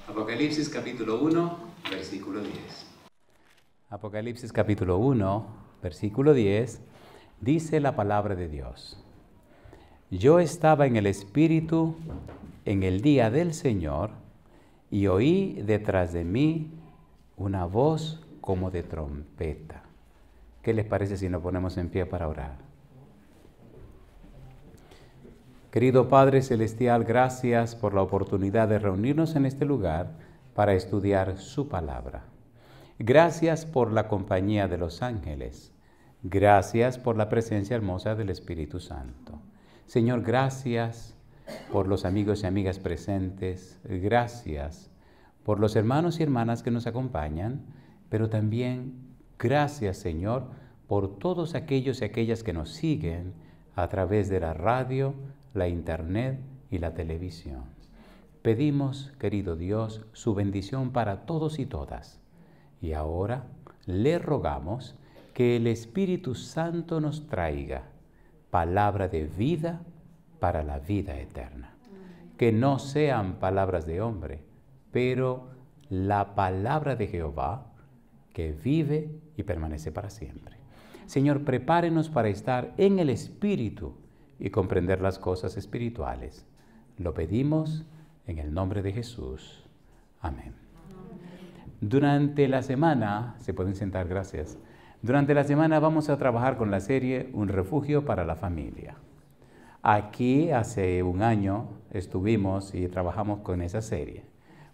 Apocalipsis capítulo 1, versículo 10. Apocalipsis capítulo 1, versículo 10, dice la palabra de Dios. Yo estaba en el Espíritu en el día del Señor y oí detrás de mí una voz como de trompeta. ¿Qué les parece si nos ponemos en pie para orar? Querido Padre Celestial, gracias por la oportunidad de reunirnos en este lugar para estudiar su palabra. Gracias por la compañía de los ángeles. Gracias por la presencia hermosa del Espíritu Santo. Señor, gracias por los amigos y amigas presentes. Gracias por los hermanos y hermanas que nos acompañan, pero también gracias, Señor, por todos aquellos y aquellas que nos siguen a través de la radio, la internet y la televisión. Pedimos, querido Dios, su bendición para todos y todas. Y ahora le rogamos que el Espíritu Santo nos traiga palabra de vida para la vida eterna. Que no sean palabras de hombre, pero la palabra de Jehová que vive y permanece para siempre. Señor, prepárenos para estar en el Espíritu y comprender las cosas espirituales. Lo pedimos en el nombre de Jesús. Amén. Durante la semana, se pueden sentar, gracias. Durante la semana vamos a trabajar con la serie Un refugio para la familia. Aquí hace un año estuvimos y trabajamos con esa serie.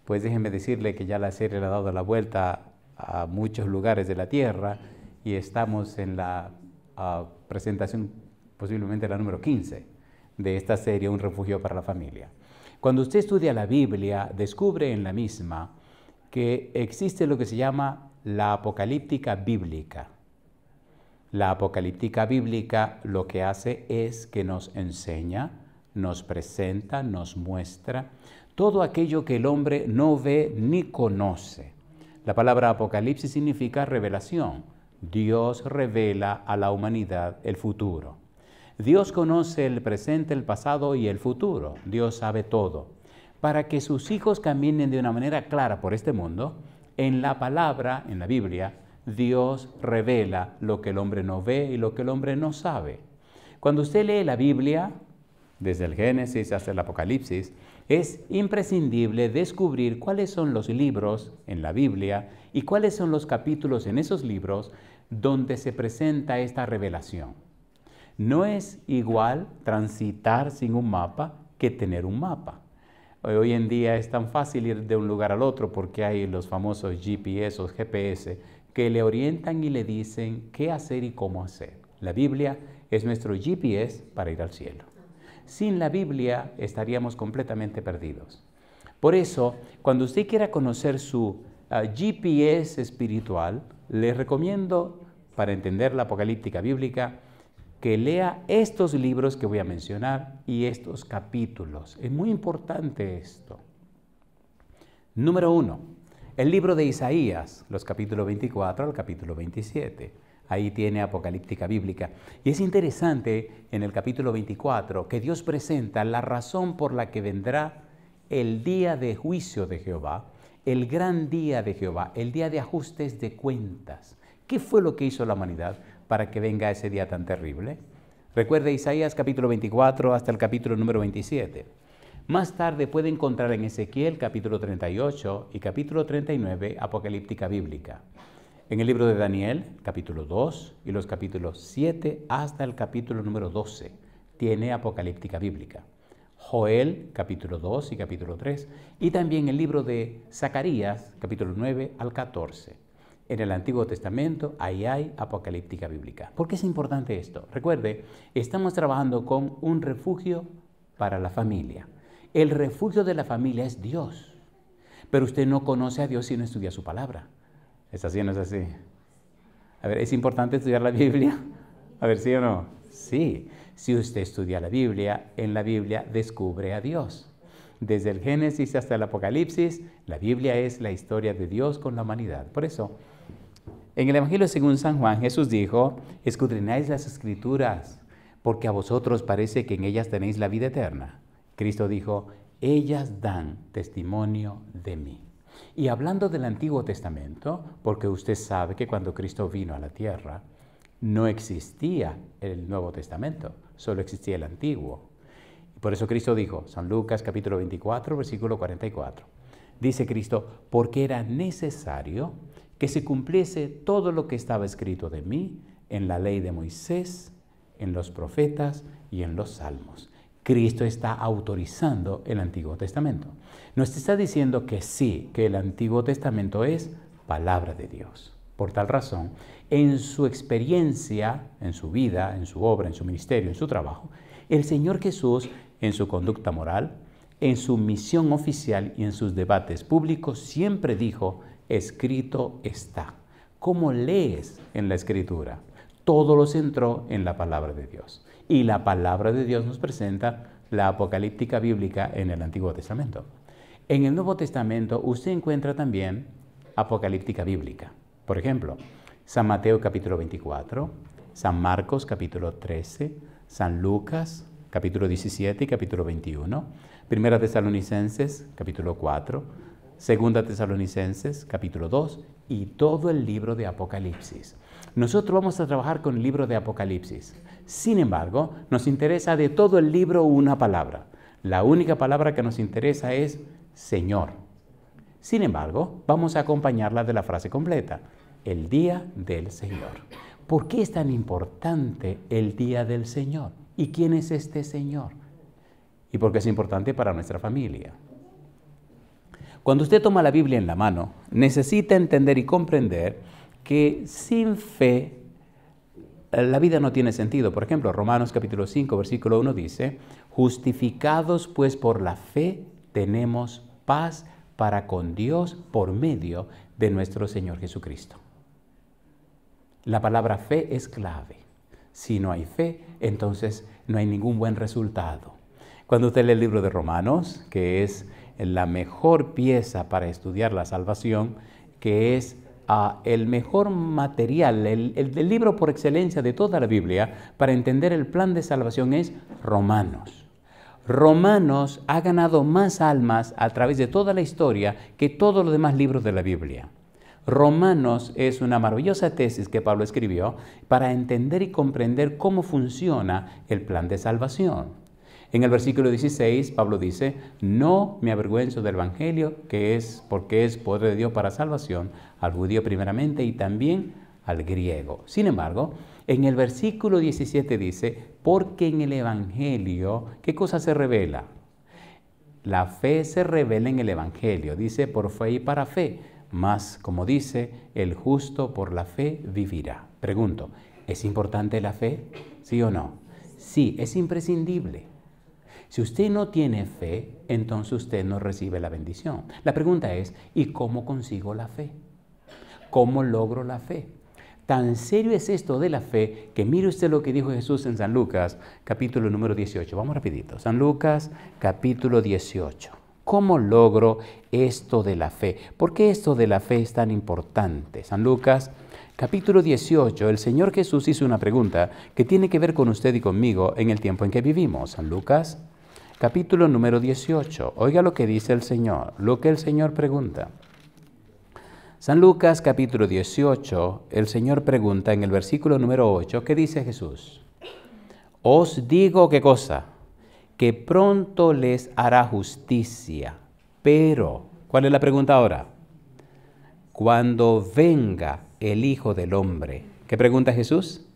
Pues déjenme decirle que ya la serie le ha dado la vuelta a muchos lugares de la tierra y estamos en la presentación posiblemente la número 15 de esta serie, Un refugio para la familia. Cuando usted estudia la Biblia, descubre en la misma que existe lo que se llama la apocalíptica bíblica. La apocalíptica bíblica lo que hace es que nos enseña, nos presenta, nos muestra todo aquello que el hombre no ve ni conoce. La palabra apocalipsis significa revelación. Dios revela a la humanidad el futuro. Dios conoce el presente, el pasado y el futuro. Dios sabe todo. Para que sus hijos caminen de una manera clara por este mundo, en la palabra, en la Biblia, Dios revela lo que el hombre no ve y lo que el hombre no sabe. Cuando usted lee la Biblia, desde el Génesis hasta el Apocalipsis, es imprescindible descubrir cuáles son los libros en la Biblia y cuáles son los capítulos en esos libros donde se presenta esta revelación. No es igual transitar sin un mapa que tener un mapa. Hoy en día es tan fácil ir de un lugar al otro porque hay los famosos GPS o GPS que le orientan y le dicen qué hacer y cómo hacer. La Biblia es nuestro GPS para ir al cielo. Sin la Biblia estaríamos completamente perdidos. Por eso, cuando usted quiera conocer su GPS espiritual, le recomiendo, para entender la apocalíptica bíblica, que lea estos libros que voy a mencionar y estos capítulos. Es muy importante esto. Número 1, el libro de Isaías, los capítulos 24 al capítulo 27. Ahí tiene apocalíptica bíblica. Y es interesante en el capítulo 24 que Dios presenta la razón por la que vendrá el día de juicio de Jehová, el gran día de Jehová, el día de ajustes de cuentas. ¿Qué fue lo que hizo la humanidad para que venga ese día tan terrible? Recuerde Isaías capítulo 24 hasta el capítulo número 27. Más tarde puede encontrar en Ezequiel capítulo 38 y capítulo 39 apocalíptica bíblica. En el libro de Daniel, capítulo 2 y los capítulos 7 hasta el capítulo número 12, tiene apocalíptica bíblica. Joel, capítulo 2 y capítulo 3, y también el libro de Zacarías, capítulo 9 al 14. En el Antiguo Testamento, ahí hay apocalíptica bíblica. ¿Por qué es importante esto? Recuerde, estamos trabajando con un refugio para la familia. El refugio de la familia es Dios. Pero usted no conoce a Dios si no estudia su palabra. ¿Es así o no es así? A ver, ¿es importante estudiar la Biblia? A ver, ¿sí o no? Sí. Si usted estudia la Biblia, en la Biblia descubre a Dios. Desde el Génesis hasta el Apocalipsis, la Biblia es la historia de Dios con la humanidad. Por eso, en el Evangelio según San Juan, Jesús dijo, escudriñáis las Escrituras, porque a vosotros parece que en ellas tenéis la vida eterna. Cristo dijo, ellas dan testimonio de mí. Y hablando del Antiguo Testamento, porque usted sabe que cuando Cristo vino a la tierra, no existía el Nuevo Testamento, solo existía el Antiguo. Y por eso Cristo dijo, San Lucas capítulo 24, versículo 44, dice Cristo, porque era necesario que se cumpliese todo lo que estaba escrito de mí en la ley de Moisés, en los profetas y en los salmos. Cristo está autorizando el Antiguo Testamento. Nos está diciendo que sí, que el Antiguo Testamento es palabra de Dios. Por tal razón, en su experiencia, en su vida, en su obra, en su ministerio, en su trabajo, el Señor Jesús, en su conducta moral, en su misión oficial y en sus debates públicos, siempre dijo, escrito está. ¿Cómo lees en la Escritura? Todo lo centró en la palabra de Dios. Y la palabra de Dios nos presenta la apocalíptica bíblica en el Antiguo Testamento. En el Nuevo Testamento usted encuentra también apocalíptica bíblica. Por ejemplo, San Mateo capítulo 24, San Marcos capítulo 13, San Lucas capítulo 17 y capítulo 21, Primera Tesalonicenses capítulo 4, Segunda Tesalonicenses capítulo 2 y todo el libro de Apocalipsis. Nosotros vamos a trabajar con el libro de Apocalipsis. Sin embargo, nos interesa de todo el libro una palabra. La única palabra que nos interesa es Señor. Sin embargo, vamos a acompañarla de la frase completa, el día del Señor. ¿Por qué es tan importante el día del Señor? ¿Y quién es este Señor? ¿Y por qué es importante para nuestra familia? Cuando usted toma la Biblia en la mano, necesita entender y comprender que sin fe la vida no tiene sentido. Por ejemplo, Romanos capítulo 5, versículo 1 dice, justificados pues por la fe tenemos paz para con Dios por medio de nuestro Señor Jesucristo. La palabra fe es clave. Si no hay fe, entonces no hay ningún buen resultado. Cuando usted lee el libro de Romanos, que es la mejor pieza para estudiar la salvación, que es el mejor material, el libro por excelencia de toda la Biblia para entender el plan de salvación es Romanos. Romanos ha ganado más almas a través de toda la historia que todos los demás libros de la Biblia. Romanos es una maravillosa tesis que Pablo escribió para entender y comprender cómo funciona el plan de salvación. En el versículo 16, Pablo dice, no me avergüenzo del Evangelio, porque es poder de Dios para salvación, al judío primeramente y también al griego. Sin embargo, en el versículo 17 dice, porque en el Evangelio, ¿qué cosa se revela? La fe se revela en el Evangelio, dice por fe y para fe, mas como dice, el justo por la fe vivirá. Pregunto, ¿es importante la fe? ¿Sí o no? Sí, es imprescindible. Si usted no tiene fe, entonces usted no recibe la bendición. La pregunta es, ¿y cómo consigo la fe? ¿Cómo logro la fe? Tan serio es esto de la fe que mire usted lo que dijo Jesús en San Lucas, capítulo número 18. Vamos rapidito. San Lucas, capítulo 18. ¿Cómo logro esto de la fe? ¿Por qué esto de la fe es tan importante? San Lucas, capítulo 18, el Señor Jesús hizo una pregunta que tiene que ver con usted y conmigo en el tiempo en que vivimos. San Lucas, capítulo número 18. Oiga lo que dice el Señor, lo que el Señor pregunta. San Lucas, capítulo 18, el Señor pregunta en el versículo número 8, ¿qué dice Jesús? Os digo, ¿qué cosa? Que pronto les hará justicia, pero, ¿cuál es la pregunta ahora? Cuando venga el Hijo del Hombre, ¿qué pregunta Jesús?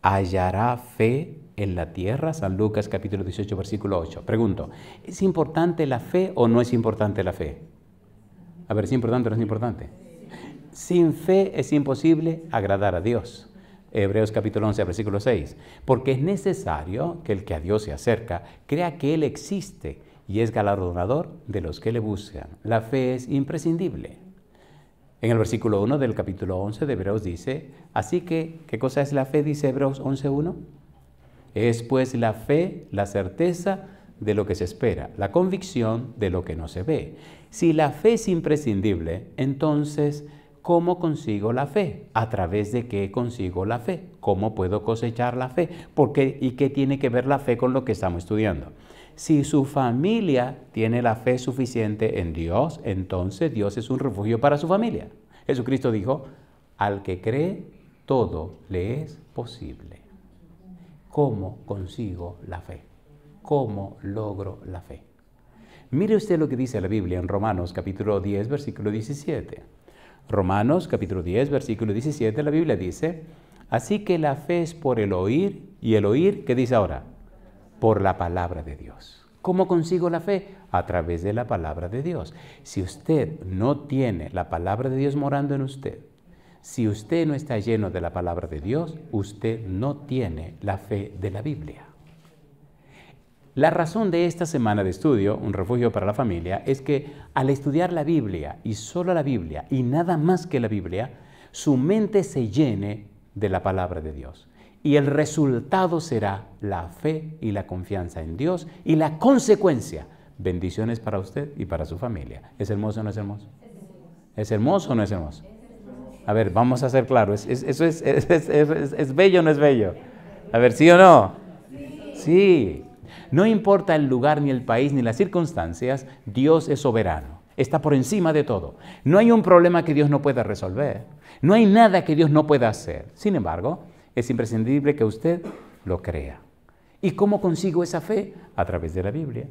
¿Hallará fe en la tierra? San Lucas capítulo 18, versículo 8. Pregunto, ¿es importante la fe o no es importante la fe? A ver, ¿es importante o no es importante? Sin fe es imposible agradar a Dios. Hebreos capítulo 11, versículo 6. Porque es necesario que el que a Dios se acerca crea que Él existe y es galardonador de los que le buscan. La fe es imprescindible. En el versículo 1 del capítulo 11 de Hebreos dice, así que, ¿qué cosa es la fe? Dice Hebreos 11:1. Es pues la fe, la certeza de lo que se espera, la convicción de lo que no se ve. Si la fe es imprescindible, entonces, ¿cómo consigo la fe? ¿A través de qué consigo la fe? ¿Cómo puedo cosechar la fe? ¿Por qué y qué tiene que ver la fe con lo que estamos estudiando? Si su familia tiene la fe suficiente en Dios, entonces Dios es un refugio para su familia. Jesucristo dijo, al que cree, todo le es posible. ¿Cómo consigo la fe? ¿Cómo logro la fe? Mire usted lo que dice la Biblia en Romanos capítulo 10, versículo 17. Romanos capítulo 10, versículo 17, la Biblia dice, así que la fe es por el oír, y el oír, ¿qué dice ahora? Por la palabra de Dios. ¿Cómo consigo la fe? A través de la palabra de Dios. Si usted no tiene la palabra de Dios morando en usted, si usted no está lleno de la palabra de Dios, usted no tiene la fe de la Biblia. La razón de esta semana de estudio, Un Refugio para la Familia, es que al estudiar la Biblia y solo la Biblia y nada más que la Biblia, su mente se llene de la palabra de Dios. Y el resultado será la fe y la confianza en Dios y la consecuencia, bendiciones para usted y para su familia. ¿Es hermoso o no es hermoso? ¿Es hermoso o no es hermoso? A ver, vamos a ser claros. ¿Es bello o no es bello? A ver, ¿sí o no? Sí. No importa el lugar, ni el país, ni las circunstancias, Dios es soberano. Está por encima de todo. No hay un problema que Dios no pueda resolver. No hay nada que Dios no pueda hacer. Sin embargo, es imprescindible que usted lo crea. ¿Y cómo consigo esa fe? A través de la Biblia.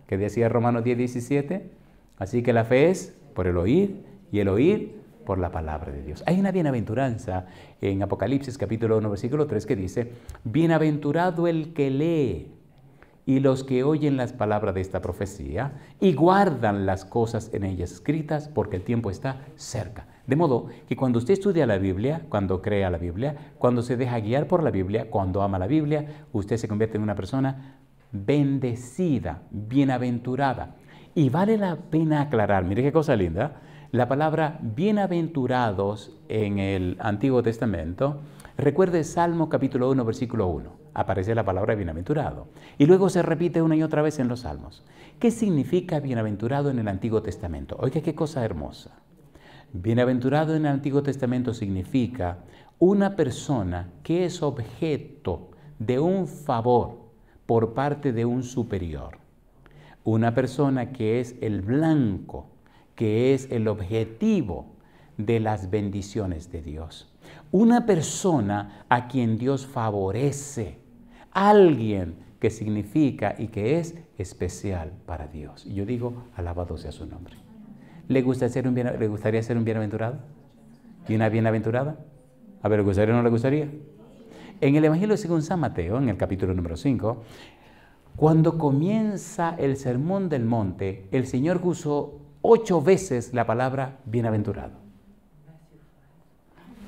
¿Qué decía Romanos 10, 17? Así que la fe es por el oír, y el oír por la palabra de Dios. Hay una bienaventuranza en Apocalipsis capítulo 1, versículo 3 que dice, bienaventurado el que lee y los que oyen las palabras de esta profecía y guardan las cosas en ellas escritas, porque el tiempo está cerca. De modo que cuando usted estudia la Biblia, cuando crea la Biblia, cuando se deja guiar por la Biblia, cuando ama la Biblia, usted se convierte en una persona bendecida, bienaventurada. Y vale la pena aclarar, mire qué cosa linda, la palabra bienaventurados en el Antiguo Testamento, recuerde Salmo capítulo 1, versículo 1. Aparece la palabra bienaventurado. Y luego se repite una y otra vez en los Salmos. ¿Qué significa bienaventurado en el Antiguo Testamento? Oiga, qué cosa hermosa. Bienaventurado en el Antiguo Testamento significa una persona que es objeto de un favor por parte de un superior. Una persona que es el blanco, que es el objetivo de las bendiciones de Dios. Una persona a quien Dios favorece, alguien que significa y que es especial para Dios. Y yo digo, alabado sea su nombre. ¿Le gustaría ser un bienaventurado? ¿Y una bienaventurada? A ver, ¿le gustaría o no le gustaría? En el Evangelio según San Mateo, en el capítulo número 5, cuando comienza el Sermón del Monte, el Señor usó 8 veces la palabra bienaventurado.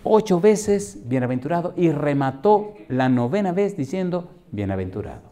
8 veces bienaventurado y remató la 9ª vez diciendo bienaventurado,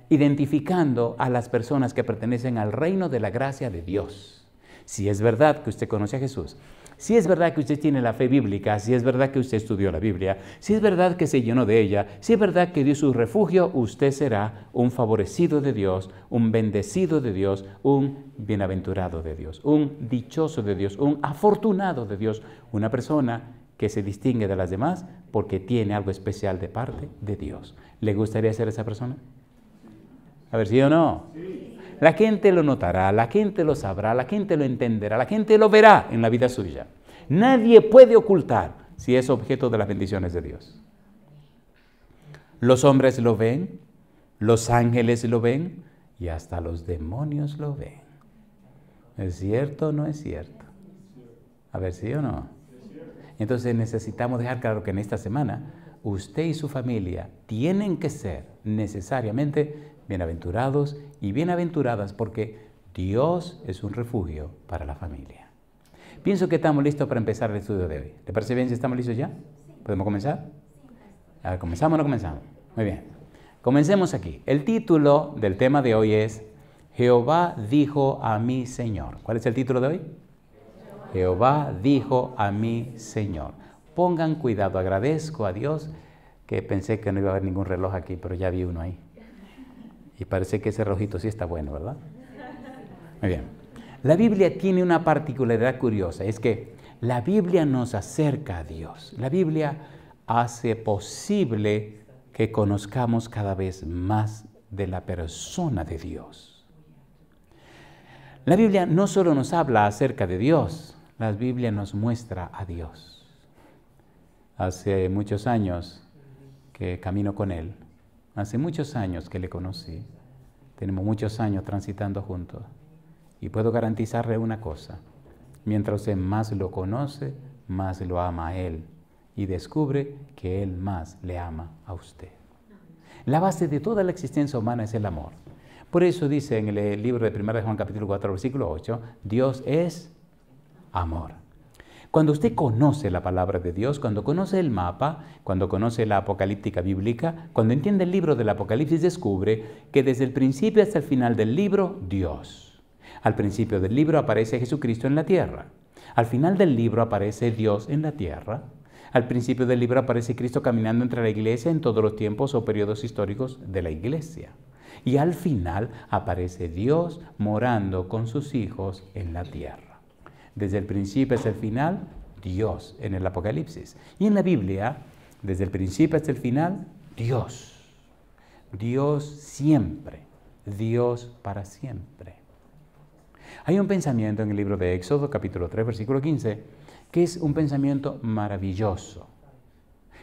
identificando a las personas que pertenecen al reino de la gracia de Dios. Si es verdad que usted conoce a Jesús, si es verdad que usted tiene la fe bíblica, si es verdad que usted estudió la Biblia, si es verdad que se llenó de ella, si es verdad que dio su refugio, usted será un favorecido de Dios, un bendecido de Dios, un bienaventurado de Dios, un dichoso de Dios, un afortunado de Dios, una persona que se distingue de las demás porque tiene algo especial de parte de Dios. ¿Le gustaría ser esa persona? A ver, ¿sí o no? Sí. La gente lo notará, la gente lo sabrá, la gente lo entenderá, la gente lo verá en la vida suya. Nadie puede ocultar si es objeto de las bendiciones de Dios. Los hombres lo ven, los ángeles lo ven y hasta los demonios lo ven. ¿Es cierto o no es cierto? A ver, ¿sí o no? Entonces necesitamos dejar claro que en esta semana usted y su familia tienen que ser necesariamente bienaventurados y bienaventuradas porque Dios es un refugio para la familia. Pienso que estamos listos para empezar el estudio de hoy. ¿Le parece bien si estamos listos ya? ¿Podemos comenzar? A ver, ¿comenzamos o no comenzamos? Muy bien. Comencemos aquí. El título del tema de hoy es Jehová dijo a mi Señor. ¿Cuál es el título de hoy? Jehová dijo a mi Señor. Pongan cuidado, agradezco a Dios que pensé que no iba a haber ningún reloj aquí, pero ya vi uno ahí. Y parece que ese rojito sí está bueno, ¿verdad? Muy bien. La Biblia tiene una particularidad curiosa, es que la Biblia nos acerca a Dios. La Biblia hace posible que conozcamos cada vez más de la persona de Dios. La Biblia no solo nos habla acerca de Dios, la Biblia nos muestra a Dios. Hace muchos años que camino con Él, hace muchos años que le conocí, tenemos muchos años transitando juntos y puedo garantizarle una cosa, mientras usted más lo conoce, más lo ama a Él y descubre que Él más le ama a usted. La base de toda la existencia humana es el amor. Por eso dice en el libro de 1 de Juan capítulo 4, versículo 8, Dios es amor. Cuando usted conoce la palabra de Dios, cuando conoce el mapa, cuando conoce la apocalíptica bíblica, cuando entiende el libro del Apocalipsis, descubre que desde el principio hasta el final del libro, Dios. Al principio del libro aparece Jesucristo en la tierra. Al final del libro aparece Dios en la tierra. Al principio del libro aparece Cristo caminando entre la iglesia en todos los tiempos o periodos históricos de la iglesia. Y al final aparece Dios morando con sus hijos en la tierra. Desde el principio hasta el final, Dios en el Apocalipsis. Y en la Biblia, desde el principio hasta el final, Dios. Dios siempre. Dios para siempre. Hay un pensamiento en el libro de Éxodo, capítulo 3, versículo 15, que es un pensamiento maravilloso.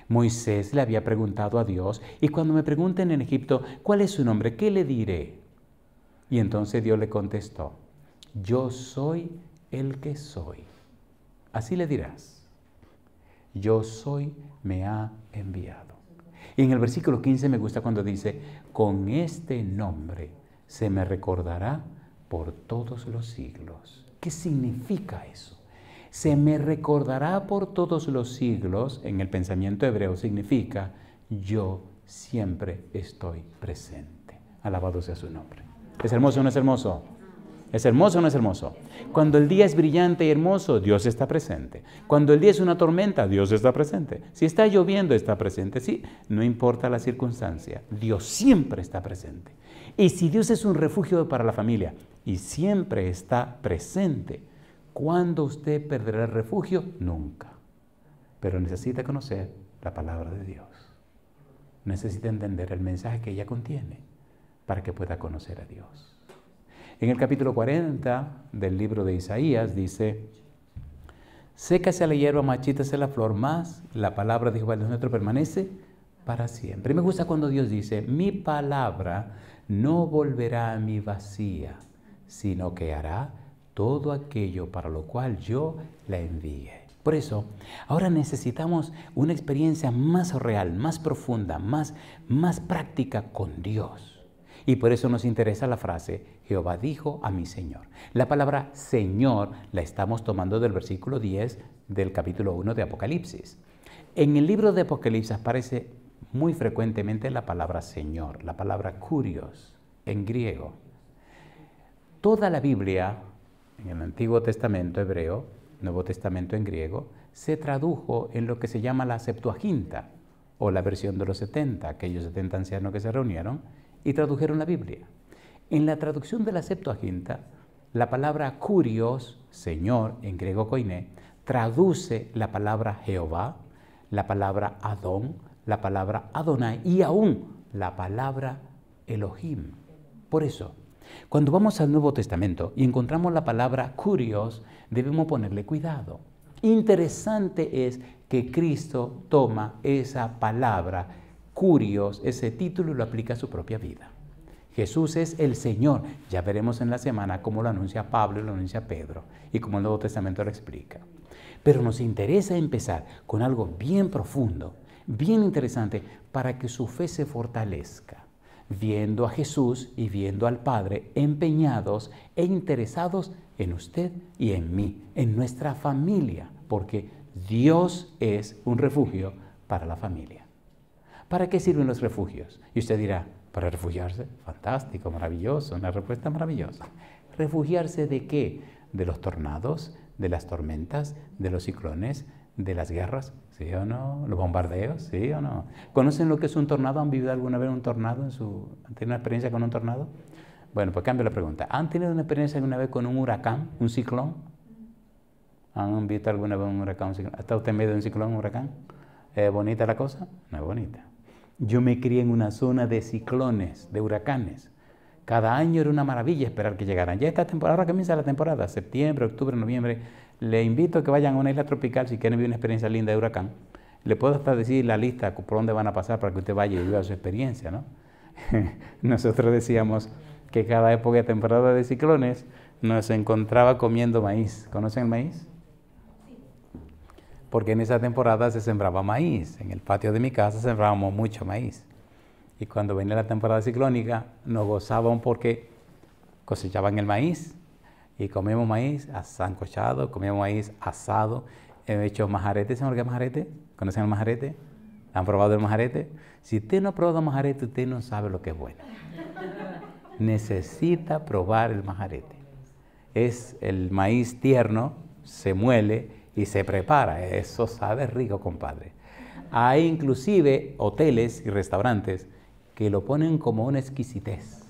Moisés le había preguntado a Dios, y cuando me pregunten en Egipto, ¿cuál es su nombre? ¿Qué le diré? Y entonces Dios le contestó, yo soy el que soy. Así le dirás, yo soy, me ha enviado. Y en el versículo 15 me gusta cuando dice, con este nombre se me recordará por todos los siglos. ¿Qué significa eso? Se me recordará por todos los siglos, en el pensamiento hebreo significa, yo siempre estoy presente. Alabado sea su nombre. ¿Es hermoso o no es hermoso? ¿Es hermoso o no es hermoso? Cuando el día es brillante y hermoso, Dios está presente. Cuando el día es una tormenta, Dios está presente. Si está lloviendo, está presente. Sí, no importa la circunstancia, Dios siempre está presente. Y si Dios es un refugio para la familia y siempre está presente, ¿cuándo usted perderá el refugio? Nunca. Pero necesita conocer la palabra de Dios. Necesita entender el mensaje que ella contiene para que pueda conocer a Dios. En el capítulo 40 del libro de Isaías dice, sécase la hierba, marchítase la flor, mas la palabra de Jehová Dios nuestro permanece para siempre. Y me gusta cuando Dios dice, mi palabra no volverá a mí vacía, sino que hará todo aquello para lo cual yo la envíe. Por eso, ahora necesitamos una experiencia más real, más profunda, más práctica con Dios. Y por eso nos interesa la frase, Jehová dijo a mi Señor. La palabra Señor la estamos tomando del versículo 10 del capítulo 1 de Apocalipsis. En el libro de Apocalipsis aparece muy frecuentemente la palabra Señor, la palabra Kurios en griego. Toda la Biblia, en el Antiguo Testamento hebreo, Nuevo Testamento en griego, se tradujo en lo que se llama la Septuaginta, o la versión de los 70, aquellos 70 ancianos que se reunieron y tradujeron la Biblia. En la traducción de la Septuaginta, la palabra Kurios, Señor, en griego koiné, traduce la palabra Jehová, la palabra Adón, la palabra Adonai y aún la palabra Elohim. Por eso, cuando vamos al Nuevo Testamento y encontramos la palabra Kurios, debemos ponerle cuidado. Interesante es que Cristo toma esa palabra, Kurios, ese título, y lo aplica a su propia vida. Jesús es el Señor. Ya veremos en la semana cómo lo anuncia Pablo y lo anuncia Pedro y cómo el Nuevo Testamento lo explica. Pero nos interesa empezar con algo bien profundo, bien interesante, para que su fe se fortalezca, viendo a Jesús y viendo al Padre empeñados e interesados en usted y en mí, en nuestra familia, porque Dios es un refugio para la familia. ¿Para qué sirven los refugios? Y usted dirá, ¿para refugiarse? Fantástico, maravilloso, una respuesta maravillosa. ¿Refugiarse de qué? ¿De los tornados, de las tormentas, de los ciclones, de las guerras? ¿Sí o no? ¿Los bombardeos? ¿Sí o no? ¿Conocen lo que es un tornado? ¿Han vivido alguna vez un tornado? ¿Han tenido una experiencia con un tornado? Bueno, pues cambio la pregunta. ¿Han tenido una experiencia alguna vez con un huracán, un ciclón? ¿Han visto alguna vez un huracán, un ciclón? ¿Ha estado usted en medio de un ciclón, un huracán? ¿Es bonita la cosa? No es bonita. Yo me crié en una zona de ciclones, de huracanes. Cada año era una maravilla esperar que llegaran. Ya esta temporada, ahora comienza la temporada, septiembre, octubre, noviembre. Le invito a que vayan a una isla tropical si quieren vivir una experiencia linda de huracán. Le puedo hasta decir la lista por dónde van a pasar para que usted vaya y viva su experiencia, ¿no? Nosotros decíamos que cada época de temporada de ciclones nos encontraba comiendo maíz. ¿Conocen el maíz? Porque en esa temporada se sembraba maíz. En el patio de mi casa sembrábamos mucho maíz. Y cuando venía la temporada ciclónica, nos gozaban porque cosechaban el maíz y comíamos maíz sancochado, comíamos maíz asado. He hecho majarete. ¿Saben lo que es majarete? ¿Conocen el majarete? ¿Han probado el majarete? Si usted no ha probado majarete, usted no sabe lo que es bueno. Necesita probar el majarete. Es el maíz tierno, se muele y se prepara. Eso sabe rico, compadre. Hay inclusive hoteles y restaurantes que lo ponen como una exquisitez.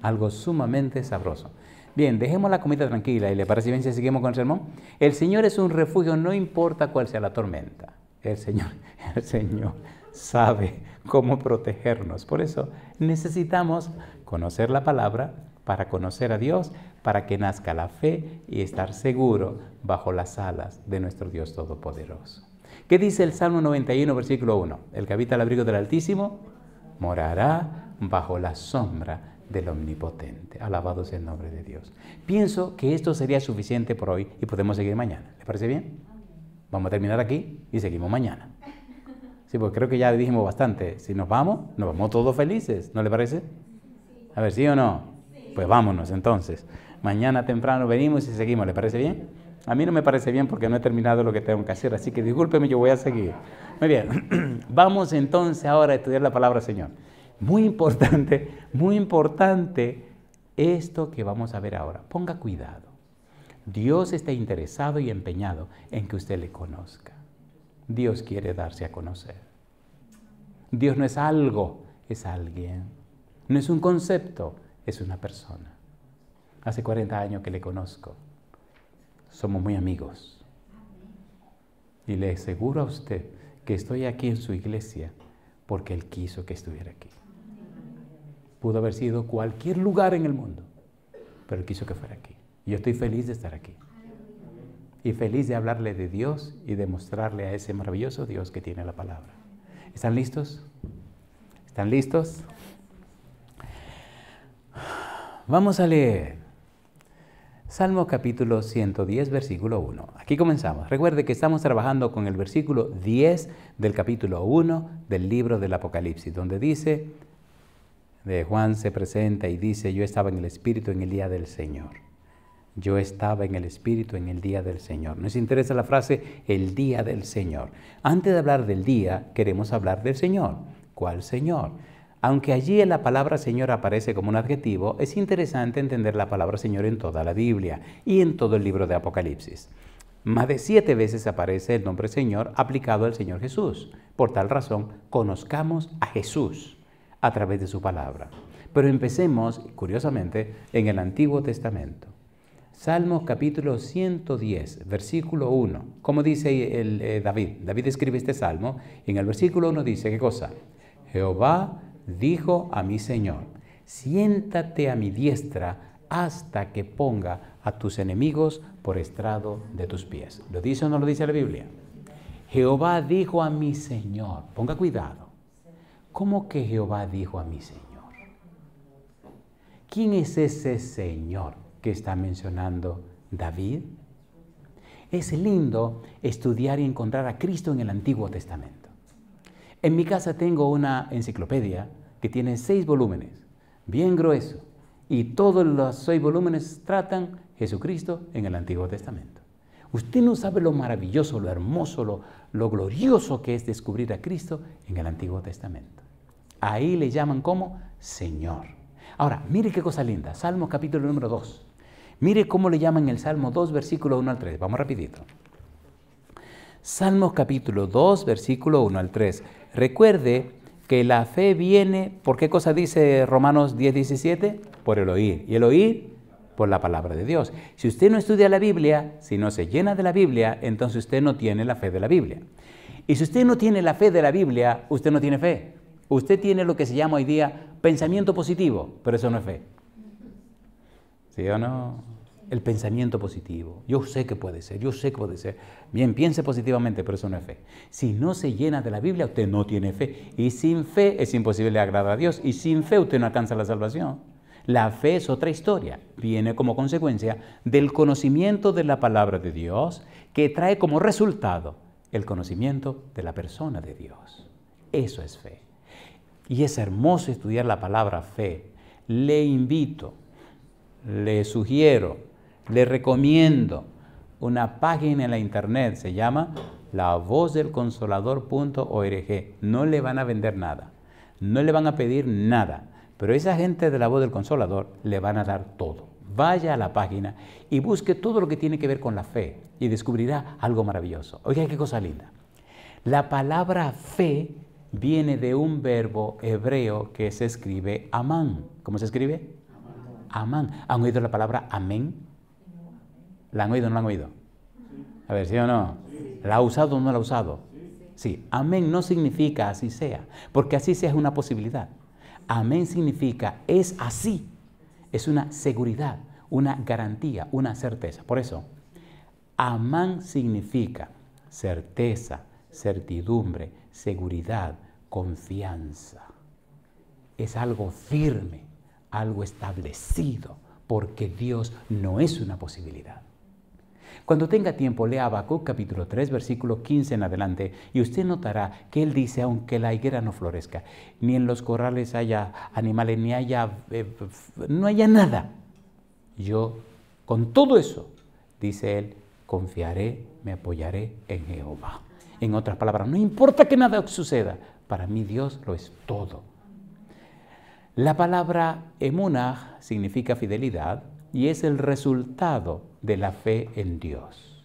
Algo sumamente sabroso. Bien, dejemos la comida tranquila y le parece bien si seguimos con el sermón. El Señor es un refugio, no importa cuál sea la tormenta. El Señor sabe cómo protegernos. Por eso necesitamos conocer la palabra para conocer a Dios, para que nazca la fe y estar seguro bajo las alas de nuestro Dios Todopoderoso. ¿Qué dice el Salmo 91, versículo 1? El que habita al abrigo del Altísimo morará bajo la sombra del Omnipotente. Alabado sea el nombre de Dios. Pienso que esto sería suficiente por hoy y podemos seguir mañana. ¿Le parece bien? Vamos a terminar aquí y seguimos mañana. Sí, porque creo que ya dijimos bastante. Si nos vamos todos felices. ¿No le parece? A ver, ¿sí o no? Pues vámonos entonces. Mañana temprano venimos y seguimos. ¿Le parece bien? A mí no me parece bien porque no he terminado lo que tengo que hacer, así que discúlpeme, yo voy a seguir. Muy bien. Vamos entonces ahora a estudiar la palabra Señor. Muy importante esto que vamos a ver ahora. Ponga cuidado. Dios está interesado y empeñado en que usted le conozca. Dios quiere darse a conocer. Dios no es algo, es alguien. No es un concepto, es una persona. Hace 40 años que le conozco. Somos muy amigos. Y le aseguro a usted que estoy aquí en su iglesia porque Él quiso que estuviera aquí. Pudo haber sido cualquier lugar en el mundo, pero Él quiso que fuera aquí. Y yo estoy feliz de estar aquí. Y feliz de hablarle de Dios y de mostrarle a ese maravilloso Dios que tiene la palabra. ¿Están listos? ¿Están listos? Vamos a leer Salmo capítulo 110, versículo 1. Aquí comenzamos. Recuerde que estamos trabajando con el versículo 10 del capítulo 1 del libro del Apocalipsis, donde dice, de Juan se presenta y dice, yo estaba en el Espíritu en el día del Señor. Yo estaba en el Espíritu en el día del Señor. Nos interesa la frase, el día del Señor. Antes de hablar del día, queremos hablar del Señor. ¿Cuál Señor? Aunque allí la palabra Señor aparece como un adjetivo, es interesante entender la palabra Señor en toda la Biblia y en todo el libro de Apocalipsis. Más de 7 veces aparece el nombre Señor aplicado al Señor Jesús. Por tal razón, conozcamos a Jesús a través de su palabra. Pero empecemos, curiosamente, en el Antiguo Testamento. Salmos capítulo 110, versículo 1. ¿Cómo dice David? David escribe este salmo y en el versículo 1 dice, ¿qué cosa? Jehová dijo a mi Señor, siéntate a mi diestra hasta que ponga a tus enemigos por estrado de tus pies. ¿Lo dice o no lo dice la Biblia? Jehová dijo a mi Señor. Ponga cuidado. ¿Cómo que Jehová dijo a mi Señor? ¿Quién es ese Señor que está mencionando David? Es lindo estudiar y encontrar a Cristo en el Antiguo Testamento. En mi casa tengo una enciclopedia que tiene 6 volúmenes, bien grueso, y todos los 6 volúmenes tratan Jesucristo en el Antiguo Testamento. Usted no sabe lo maravilloso, lo hermoso, lo glorioso que es descubrir a Cristo en el Antiguo Testamento. Ahí le llaman como Señor. Ahora, mire qué cosa linda, Salmo capítulo número 2. Mire cómo le llaman el Salmo 2, versículo 1 al 3. Vamos rapidito. Salmos capítulo 2, versículo 1 al 3. Recuerde que la fe viene, ¿por qué cosa dice Romanos 10, 17? Por el oír. ¿Y el oír? Por la palabra de Dios. Si usted no estudia la Biblia, si no se llena de la Biblia, entonces usted no tiene la fe de la Biblia. Y si usted no tiene la fe de la Biblia, usted no tiene fe. Usted tiene lo que se llama hoy día pensamiento positivo, pero eso no es fe. ¿Sí o no? El pensamiento positivo. Yo sé que puede ser, yo sé que puede ser. Bien, piense positivamente, pero eso no es fe. Si no se llena de la Biblia, usted no tiene fe. Y sin fe es imposible agradar a Dios. Y sin fe usted no alcanza la salvación. La fe es otra historia. Viene como consecuencia del conocimiento de la palabra de Dios, que trae como resultado el conocimiento de la persona de Dios. Eso es fe. Y es hermoso estudiar la palabra fe. Le invito, le sugiero, le recomiendo una página en la internet, se llama lavozdelconsolador.org. No le van a vender nada, no le van a pedir nada, pero esa gente de la Voz del Consolador le van a dar todo. Vaya a la página y busque todo lo que tiene que ver con la fe y descubrirá algo maravilloso. Oiga, qué cosa linda. La palabra fe viene de un verbo hebreo que se escribe amán. ¿Cómo se escribe? Amán. ¿Han oído la palabra amén? ¿La han oído o no la han oído? A ver, ¿sí o no? ¿La ha usado o no la ha usado? Sí. Amén no significa así sea, porque así sea es una posibilidad. Amén significa es así. Es una seguridad, una garantía, una certeza. Por eso, amán significa certeza, certidumbre, seguridad, confianza. Es algo firme, algo establecido, porque Dios no es una posibilidad. Cuando tenga tiempo, lea Habacuc capítulo 3, versículo 15 en adelante, y usted notará que él dice, aunque la higuera no florezca, ni en los corrales haya animales, ni no haya nada. Yo, con todo eso, dice él, confiaré, me apoyaré en Jehová. En otras palabras, no importa que nada suceda, para mí Dios lo es todo. La palabra emunah significa fidelidad y es el resultado de la fe en Dios.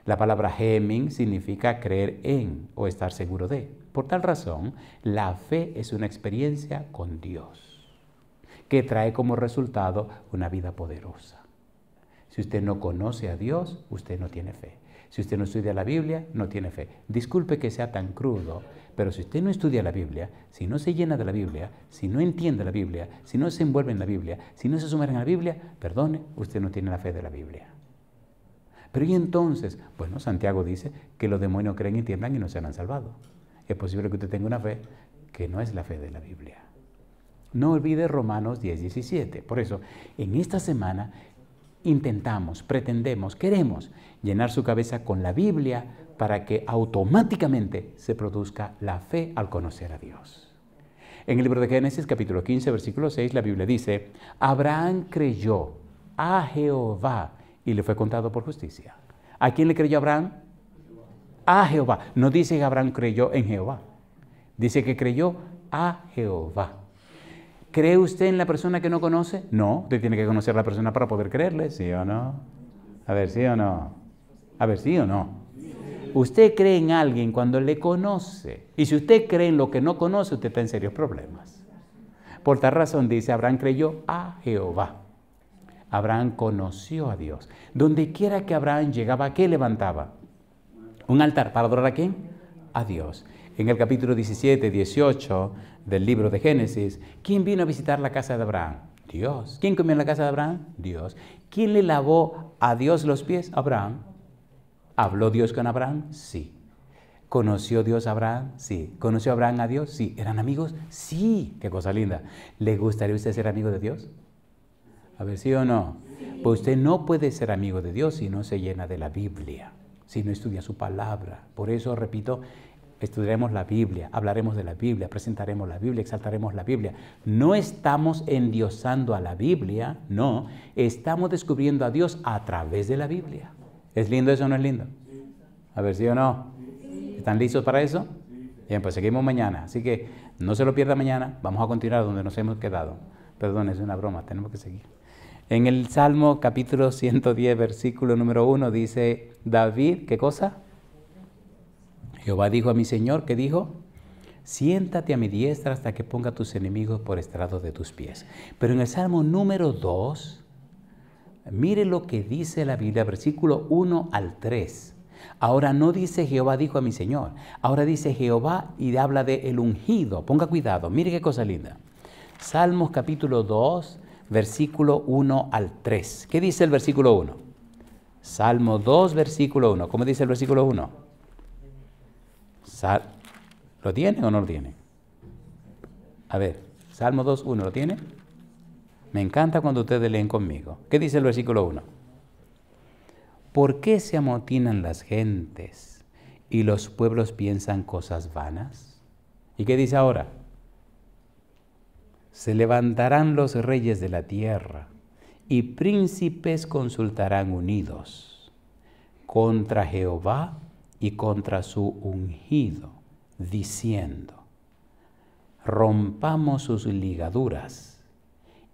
La palabra hemin significa creer en o estar seguro de. Por tal razón, la fe es una experiencia con Dios que trae como resultado una vida poderosa. Si usted no conoce a Dios, usted no tiene fe. Si usted no estudia la Biblia, no tiene fe. Disculpe que sea tan crudo, pero si usted no estudia la Biblia, si no se llena de la Biblia, si no entiende la Biblia, si no se envuelve en la Biblia, si no se sumerge en la Biblia, perdone, usted no tiene la fe de la Biblia. Pero ¿y entonces? Bueno, Santiago dice que los demonios creen y tiemblan y no serán salvados. Es posible que usted tenga una fe que no es la fe de la Biblia. No olvide Romanos 10:17. Por eso, en esta semana intentamos, pretendemos, queremos llenar su cabeza con la Biblia para que automáticamente se produzca la fe al conocer a Dios. En el libro de Génesis, capítulo 15, versículo 6, la Biblia dice, Abraham creyó a Jehová y le fue contado por justicia. ¿A quién le creyó Abraham? A Jehová. No dice que Abraham creyó en Jehová. Dice que creyó a Jehová. ¿Cree usted en la persona que no conoce? No, usted tiene que conocer a la persona para poder creerle, ¿sí o no? A ver, ¿sí o no? A ver, ¿sí o no? Usted cree en alguien cuando le conoce. Y si usted cree en lo que no conoce, usted está en serios problemas. Por tal razón dice, Abraham creyó a Jehová. Abraham conoció a Dios. Donde quiera que Abraham llegaba, ¿qué levantaba? ¿Un altar para adorar a quién? A Dios. En el capítulo 17, 18 del libro de Génesis, ¿quién vino a visitar la casa de Abraham? Dios. ¿Quién comió en la casa de Abraham? Dios. ¿Quién le lavó a Dios los pies? Abraham. ¿Habló Dios con Abraham? Sí. ¿Conoció Dios a Abraham? Sí. ¿Conoció Abraham a Dios? Sí. ¿Eran amigos? Sí. Qué cosa linda. ¿Le gustaría usted ser amigo de Dios? A ver, ¿sí o no? Pues usted no puede ser amigo de Dios si no se llena de la Biblia, si no estudia su palabra. Por eso, repito, estudiaremos la Biblia, hablaremos de la Biblia, presentaremos la Biblia, exaltaremos la Biblia. No estamos endiosando a la Biblia, no. Estamos descubriendo a Dios a través de la Biblia. ¿Es lindo eso o no es lindo? A ver, ¿sí o no? ¿Están listos para eso? Bien, pues seguimos mañana. Así que no se lo pierda mañana. Vamos a continuar donde nos hemos quedado. Perdón, es una broma, tenemos que seguir. En el Salmo capítulo 110, versículo número 1, dice David, ¿qué cosa? Jehová dijo a mi Señor, ¿qué dijo? Siéntate a mi diestra hasta que ponga a tus enemigos por estrado de tus pies. Pero en el Salmo número 2, mire lo que dice la Biblia, versículo 1 al 3. Ahora no dice Jehová dijo a mi Señor. Ahora dice Jehová y habla de el ungido. Ponga cuidado, mire qué cosa linda. Salmos capítulo 2, versículo 1 al 3. ¿Qué dice el versículo 1? Salmo 2, versículo 1. ¿Cómo dice el versículo 1? ¿Lo tiene o no lo tiene? A ver, Salmo 2, 1, ¿lo tiene? Me encanta cuando ustedes leen conmigo. ¿Qué dice el versículo 1? ¿Por qué se amotinan las gentes y los pueblos piensan cosas vanas? ¿Y qué dice ahora? Se levantarán los reyes de la tierra y príncipes consultarán unidos contra Jehová y contra su ungido, diciendo, rompamos sus ligaduras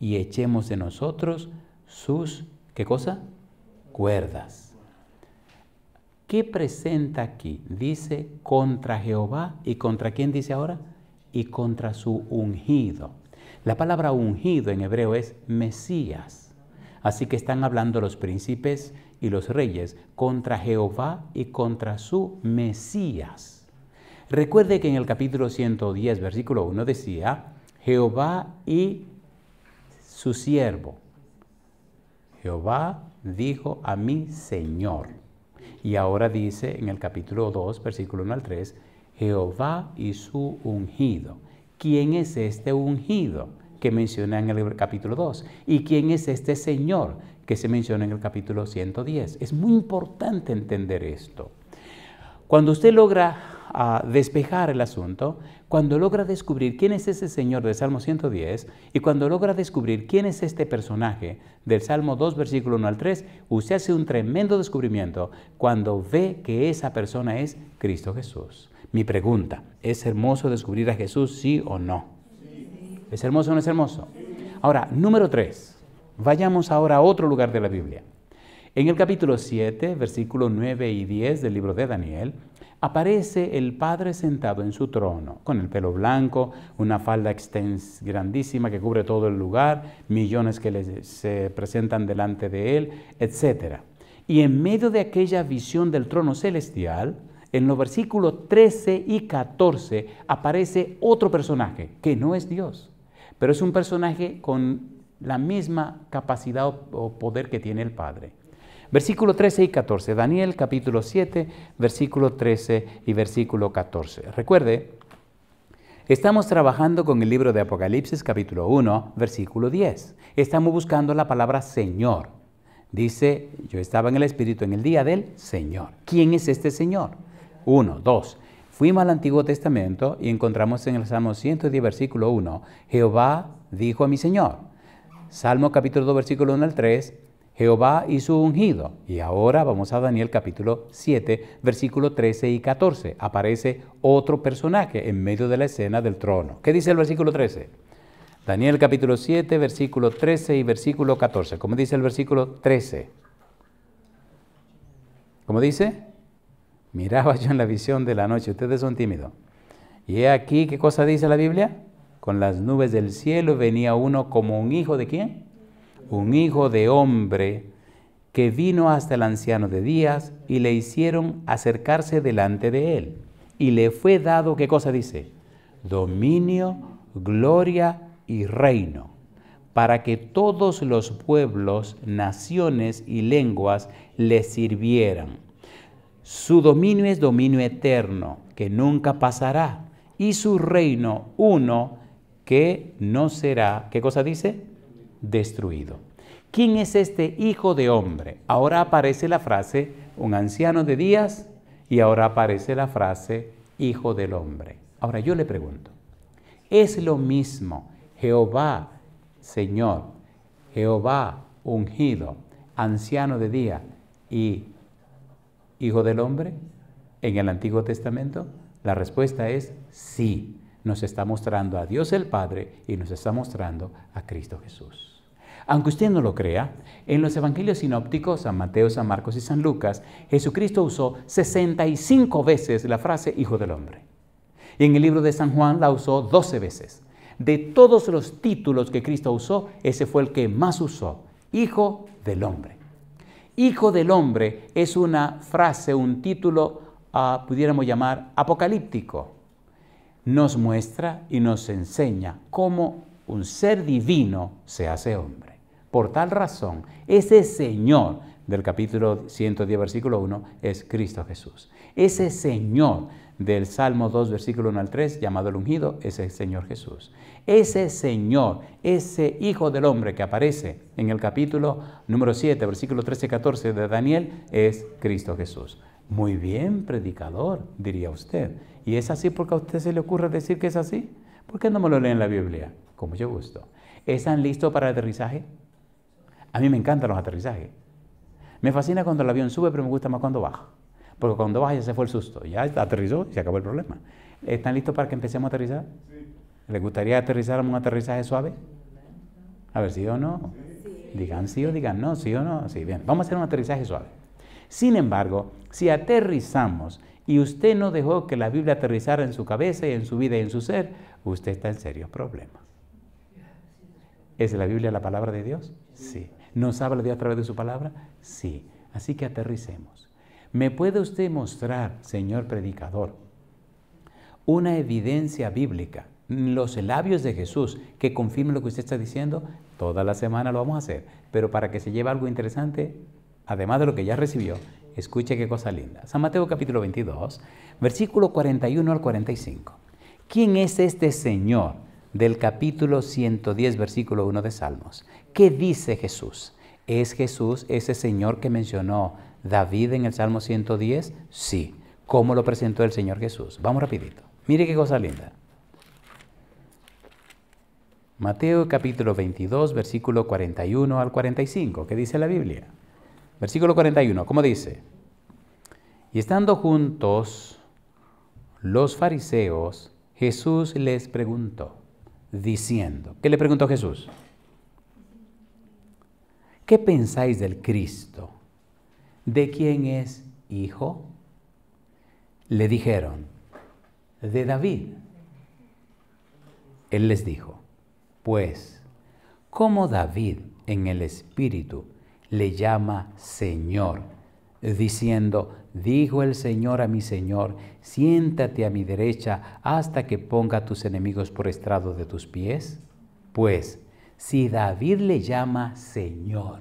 y echemos de nosotros sus, ¿qué cosa? Cuerdas. ¿Qué presenta aquí? Dice contra Jehová y contra quién dice ahora? Y contra su ungido. La palabra ungido en hebreo es Mesías. Así que están hablando los príncipes y los reyes contra Jehová y contra su Mesías. Recuerde que en el capítulo 110, versículo 1 decía, Jehová y su siervo. Jehová dijo a mi Señor. Y ahora dice en el capítulo 2, versículo 1 al 3, Jehová y su ungido. ¿Quién es este ungido que menciona en el capítulo 2? ¿Y quién es este Señor que se menciona en el capítulo 110? Es muy importante entender esto. Cuando usted logra despejar el asunto, cuando logra descubrir quién es ese Señor del Salmo 110 y cuando logra descubrir quién es este personaje del Salmo 2, versículo 1 al 3, usted hace un tremendo descubrimiento cuando ve que esa persona es Cristo Jesús. Mi pregunta, ¿es hermoso descubrir a Jesús, sí o no? Sí. ¿Es hermoso o no es hermoso? Sí. Ahora, número 3. Vayamos ahora a otro lugar de la Biblia. En el capítulo 7, versículos 9 y 10 del libro de Daniel, aparece el Padre sentado en su trono, con el pelo blanco, una falda grandísima que cubre todo el lugar, millones que se presentan delante de él, etc. Y en medio de aquella visión del trono celestial, en los versículos 13 y 14 aparece otro personaje, que no es Dios, pero es un personaje con la misma capacidad o poder que tiene el Padre. Versículo 13 y 14, Daniel capítulo 7, versículo 13 y versículo 14. Recuerde, estamos trabajando con el libro de Apocalipsis capítulo 1, versículo 10. Estamos buscando la palabra Señor. Dice, yo estaba en el Espíritu en el día del Señor. ¿Quién es este Señor? 1, 2. Fuimos al Antiguo Testamento y encontramos en el Salmo 110, versículo 1, Jehová dijo a mi Señor. Salmo capítulo 2, versículo 1 al 3, Jehová y su ungido. Y ahora vamos a Daniel capítulo 7, versículo 13 y 14. Aparece otro personaje en medio de la escena del trono. ¿Qué dice el versículo 13? Daniel capítulo 7, versículo 13 y versículo 14. ¿Cómo dice el versículo 13? ¿Cómo dice? Miraba yo en la visión de la noche. Ustedes son tímidos. Y he aquí, ¿qué cosa dice la Biblia? Con las nubes del cielo venía uno como un hijo de ¿quién? Un hijo de hombre que vino hasta el anciano de días y le hicieron acercarse delante de él. Y le fue dado, ¿qué cosa dice? Dominio, gloria y reino, para que todos los pueblos, naciones y lenguas le sirvieran. Su dominio es dominio eterno, que nunca pasará, y su reino uno que no será, ¿qué cosa dice? Destruido. ¿Quién es este hijo de hombre? Ahora aparece la frase, un anciano de días, y ahora aparece la frase, hijo del hombre. Ahora yo le pregunto, ¿es lo mismo Jehová, Señor, Jehová, ungido, anciano de día y hijo del hombre en el Antiguo Testamento? La respuesta es sí. Nos está mostrando a Dios el Padre y nos está mostrando a Cristo Jesús. Aunque usted no lo crea, en los evangelios sinópticos, San Mateo, San Marcos y San Lucas, Jesucristo usó 65 veces la frase hijo del hombre. Y en el libro de San Juan la usó 12 veces. De todos los títulos que Cristo usó, ese fue el que más usó, hijo del hombre. Hijo del hombre es una frase, un título, pudiéramos llamar apocalíptico. Nos muestra y nos enseña cómo un ser divino se hace hombre. Por tal razón, ese Señor del capítulo 110, versículo 1, es Cristo Jesús. Ese Señor del Salmo 2, versículo 1 al 3, llamado el ungido, es el Señor Jesús. Ese Señor, ese Hijo del hombre que aparece en el capítulo número 7, versículo 13 y 14 de Daniel, es Cristo Jesús. Muy bien, predicador, diría usted. ¿Y es así porque a usted se le ocurre decir que es así? ¿Por qué no me lo lee en la Biblia? Con mucho gusto. ¿Están listos para el aterrizaje? A mí me encantan los aterrizajes. Me fascina cuando el avión sube, pero me gusta más cuando baja. Porque cuando baja ya se fue el susto, ya aterrizó y se acabó el problema. ¿Están listos para que empecemos a aterrizar? Sí. ¿Les gustaría aterrizar un aterrizaje suave? A ver, ¿sí o no? Sí. Digan sí o digan no, sí o no. Sí, bien. Vamos a hacer un aterrizaje suave. Sin embargo, si aterrizamos y usted no dejó que la Biblia aterrizara en su cabeza y en su vida y en su ser, usted está en serios problemas. ¿Es la Biblia la palabra de Dios? Sí. ¿Nos habla Dios a través de su palabra? Sí. Así que aterricemos. ¿Me puede usted mostrar, señor predicador, una evidencia bíblica, los labios de Jesús, que confirme lo que usted está diciendo? Toda la semana lo vamos a hacer. Pero para que se lleve algo interesante, además de lo que ya recibió, escuche qué cosa linda. San Mateo capítulo 22, versículo 41 al 45. ¿Quién es este Señor del capítulo 110, versículo 1 de Salmos? ¿Qué dice Jesús? ¿Es Jesús ese Señor que mencionó David en el Salmo 110? Sí. ¿Cómo lo presentó el Señor Jesús? Vamos rapidito. Mire qué cosa linda. Mateo capítulo 22, versículo 41 al 45. ¿Qué dice la Biblia? Versículo 41, ¿cómo dice? Y estando juntos los fariseos, Jesús les preguntó, diciendo, ¿qué le preguntó Jesús? ¿Qué pensáis del Cristo? ¿De quién es hijo? Le dijeron, de David. Él les dijo, pues, ¿cómo David en el Espíritu le llama Señor, diciendo, dijo el Señor a mi Señor, siéntate a mi derecha hasta que ponga a tus enemigos por estrado de tus pies? Pues, si David le llama Señor,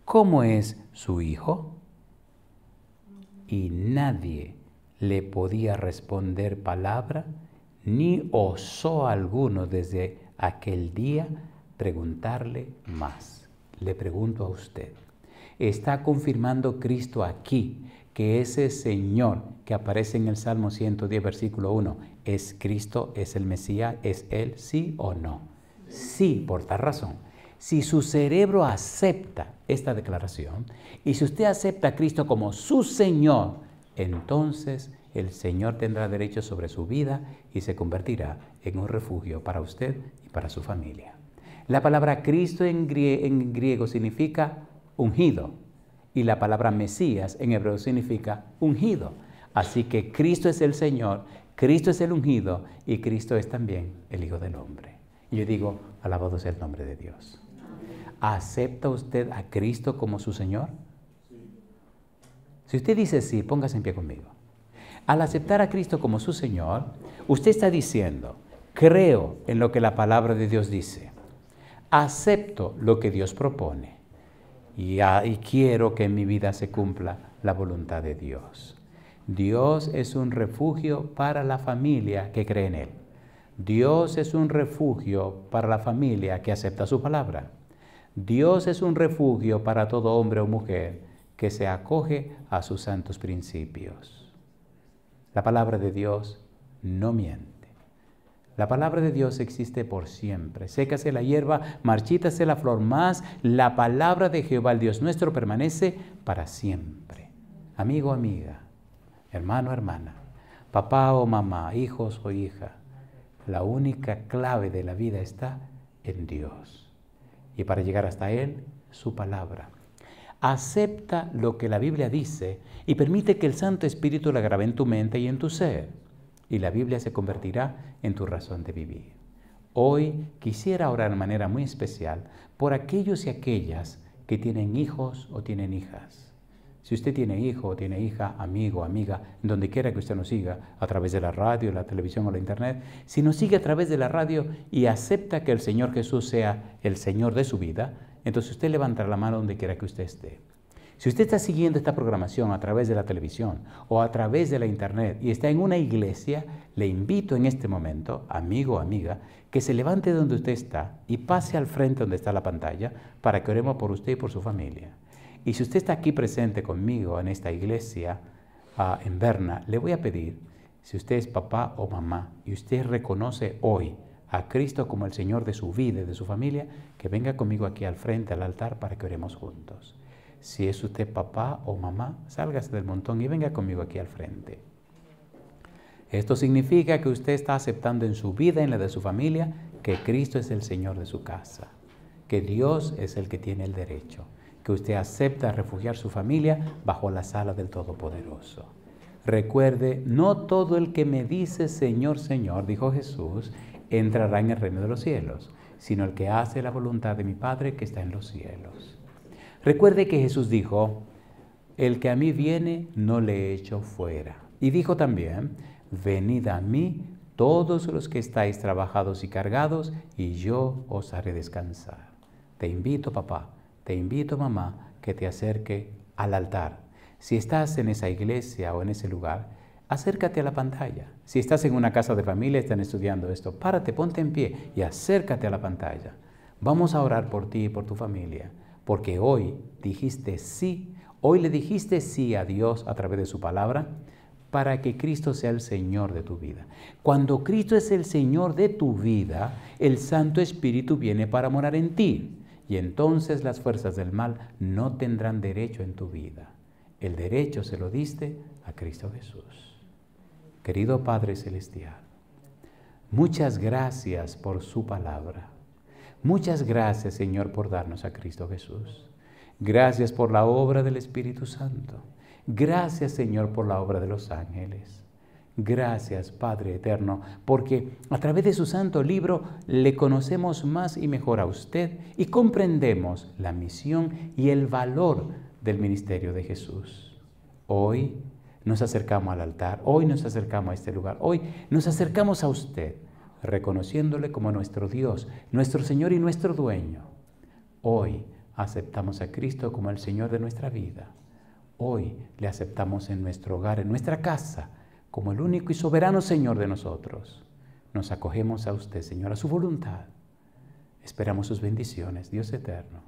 ¿cómo es su hijo? Y nadie le podía responder palabra, ni osó alguno desde aquel día preguntarle más. Le pregunto a usted, ¿está confirmando Cristo aquí que ese Señor que aparece en el Salmo 110, versículo 1, es Cristo, es el Mesías, es Él, sí o no? Sí, por tal razón. Si su cerebro acepta esta declaración y si usted acepta a Cristo como su Señor, entonces el Señor tendrá derecho sobre su vida y se convertirá en un refugio para usted y para su familia. La palabra Cristo en griego significa ungido y la palabra Mesías en hebreo significa ungido. Así que Cristo es el Señor, Cristo es el ungido y Cristo es también el Hijo del Hombre. Y yo digo, alabado sea el nombre de Dios. ¿Acepta usted a Cristo como su Señor? Si usted dice sí, póngase en pie conmigo. Al aceptar a Cristo como su Señor, usted está diciendo, creo en lo que la palabra de Dios dice, acepto lo que Dios propone y quiero que en mi vida se cumpla la voluntad de Dios. Dios es un refugio para la familia que cree en Él. Dios es un refugio para la familia que acepta su palabra. Dios es un refugio para todo hombre o mujer que se acoge a sus santos principios. La palabra de Dios no miente. La palabra de Dios existe por siempre. Sécase la hierba, marchítase la flor, más la palabra de Jehová, el Dios nuestro, permanece para siempre. Amigo, amiga, hermano, hermana, papá o mamá, hijos o hija, la única clave de la vida está en Dios. Y para llegar hasta Él, su palabra. Acepta lo que la Biblia dice y permite que el Santo Espíritu la grabe en tu mente y en tu ser. Y la Biblia se convertirá en tu razón de vivir. Hoy quisiera orar de manera muy especial por aquellos y aquellas que tienen hijos o tienen hijas. Si usted tiene hijo o tiene hija, amigo, amiga, donde quiera que usted nos siga, a través de la radio, la televisión o la internet, si nos sigue a través de la radio y acepta que el Señor Jesús sea el Señor de su vida, entonces usted levanta la mano donde quiera que usted esté. Si usted está siguiendo esta programación a través de la televisión o a través de la internet y está en una iglesia, le invito en este momento, amigo o amiga, que se levante donde usted está y pase al frente donde está la pantalla para que oremos por usted y por su familia. Y si usted está aquí presente conmigo en esta iglesia en Berna, le voy a pedir, si usted es papá o mamá y usted reconoce hoy a Cristo como el Señor de su vida y de su familia, que venga conmigo aquí al frente, al altar, para que oremos juntos. Si es usted papá o mamá, sálgase del montón y venga conmigo aquí al frente. Esto significa que usted está aceptando en su vida y en la de su familia que Cristo es el Señor de su casa, que Dios es el que tiene el derecho, que usted acepta refugiar su familia bajo las alas del Todopoderoso. Recuerde, no todo el que me dice Señor, Señor, dijo Jesús, entrará en el reino de los cielos, sino el que hace la voluntad de mi Padre que está en los cielos. Recuerde que Jesús dijo, el que a mí viene no le echo fuera. Y dijo también, venid a mí todos los que estáis trabajados y cargados, y yo os haré descansar. Te invito, papá, te invito, mamá, que te acerque al altar. Si estás en esa iglesia o en ese lugar, acércate a la pantalla. Si estás en una casa de familia, están estudiando esto, párate, ponte en pie y acércate a la pantalla. Vamos a orar por ti y por tu familia, porque hoy dijiste sí, hoy le dijiste sí a Dios a través de su palabra, para que Cristo sea el Señor de tu vida. Cuando Cristo es el Señor de tu vida, el Santo Espíritu viene para morar en ti. Y entonces las fuerzas del mal no tendrán derecho en tu vida. El derecho se lo diste a Cristo Jesús. Querido Padre Celestial, muchas gracias por su palabra. Muchas gracias, Señor, por darnos a Cristo Jesús. Gracias por la obra del Espíritu Santo. Gracias, Señor, por la obra de los ángeles. Gracias, Padre eterno, porque a través de su santo libro le conocemos más y mejor a usted y comprendemos la misión y el valor del ministerio de Jesús. Hoy nos acercamos al altar, hoy nos acercamos a este lugar, hoy nos acercamos a usted, reconociéndole como nuestro Dios, nuestro Señor y nuestro dueño. Hoy aceptamos a Cristo como el Señor de nuestra vida. Hoy le aceptamos en nuestro hogar, en nuestra casa, como el único y soberano Señor de nosotros. Nos acogemos a usted, Señor, a su voluntad. Esperamos sus bendiciones, Dios eterno,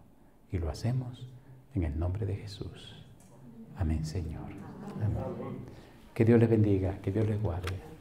y lo hacemos en el nombre de Jesús. Amén, Señor. Amén. Que Dios les bendiga, que Dios les guarde.